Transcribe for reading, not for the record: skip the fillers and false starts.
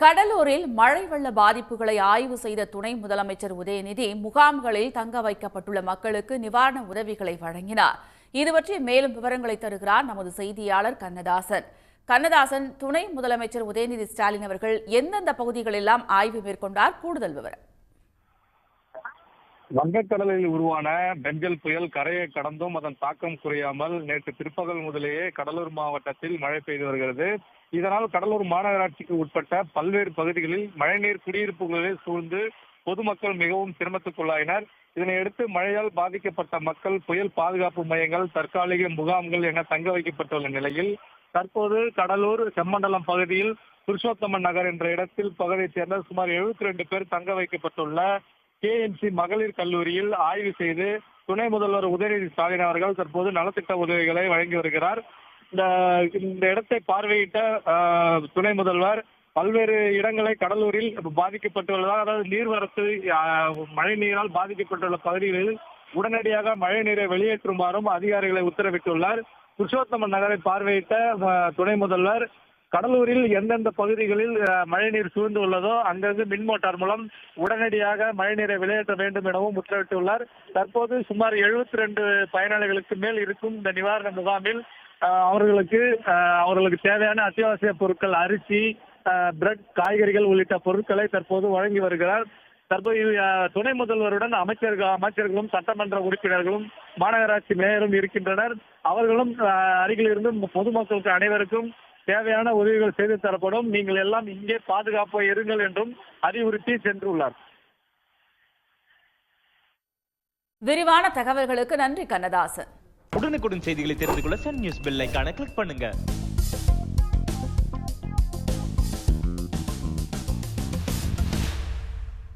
கடலூரில் மழை வெள்ள பாதிப்புகளை ஆய்வு செய்த துணை முதலமைச்சர் உதயநிதி முகாம்களில் தங்க வைக்கப்பட்டுள்ள மக்களுக்கு நிவாரண உதவிகளை வழங்கினார். இதுபற்றி மேலும் விவரங்களை தருகிறார் நமது செய்தியாளர் கண்ணதாசன். கண்ணதாசன், துணை முதலமைச்சர் உதயநிதி ஸ்டாலின் அவர்கள் எந்தெந்த பகுதிகளெல்லாம் ஆய்வு மேற்கொண்டார்? கூடுதல் விவரம். வங்கக்கடலில் உருவான பெஞ்சல் புயல் கரையை கடந்தும் அதன் தாக்கம் குறையாமல் நேற்று பிற்பகல் முதலேயே கடலூர் மாவட்டத்தில் மழை பெய்து வருகிறது. இதனால் கடலூர் மாநகராட்சிக்கு உட்பட்ட பல்வேறு பகுதிகளில் மழைநீர் குடியிருப்புகளில் சூழ்ந்து பொதுமக்கள் மிகவும் சிரமத்துக்குள்ளாயினர். இதனையடுத்து மழையால் பாதிக்கப்பட்ட மக்கள் புயல் பாதுகாப்பு மையங்கள், தற்காலிக முகாம்கள் என தங்க வைக்கப்பட்டுள்ள நிலையில் தற்போது கடலூர் செம்மண்டலம் பகுதியில் புருஷோத்தமன் நகர் என்ற இடத்தில் பகுதியைச் சேர்ந்த சுமார் 72 பேர் தங்க வைக்கப்பட்டுள்ள KMC மகளிர் கல்லூரியில் ஆய்வு செய்து துணை முதல்வர் உதயநிதி ஸ்டாலின் அவர்கள் தற்போது நலத்திட்ட உதவிகளை வழங்கி வருகிறார். இந்த இடத்தை பார்வையிட்ட துணை முதல்வர் பல்வேறு இடங்களை கடலூரில் பாதிக்கப்பட்டுள்ளதாக, அதாவது நீர்வரத்து மழை நீரால் பாதிக்கப்பட்டுள்ள பகுதிகளில் உடனடியாக மழை நீரை வெளியேற்றுமாறும் அதிகாரிகளை உத்தரவிட்டுள்ளார். புருஷோத்தமன் நகரை பார்வையிட்ட துணை முதல்வர் கடலூரில் எந்தெந்த பகுதிகளில் மழைநீர் சூழ்ந்து உள்ளதோ அங்கிருந்து மின் மோட்டார் மூலம் உடனடியாக மழைநீரை வெளியேற்ற வேண்டும் எனவும் உத்தரவிட்டுள்ளார். தற்போது சுமார் 72 பயனாளிகளுக்கு மேல் இருக்கும் இந்த நிவாரண முகாமில் அவர்களுக்கு தேவையான அத்தியாவசிய பொருட்கள், அரிசி, பிரெட், காய்கறிகள் உள்ளிட்ட பொருட்களை தற்போது வழங்கி வருகிறார். தற்போது துணை முதல்வருடன் அமைச்சர்களும் சட்டமன்ற உறுப்பினர்களும் மாநகராட்சி மேயரும் இருக்கின்றனர். அவர்களும் அருகில் இருந்து பொதுமக்களுக்கு அனைவருக்கும் தேவையான உதவிகள் செய்து தரப்படும், நீங்கள் எல்லாம் இங்கே பாதுகாப்பாக இருங்கள் என்றும் அறிவுறுத்தி சென்றுள்ளார். விரிவான தகவல்களுக்கு நன்றி கண்ணதாசன். உடனுக்குடன் செய்திகளை தெரிந்து கொள்ள சன் நியூஸ் பெல் ஐகானை கிளிக் பண்ணுங்க.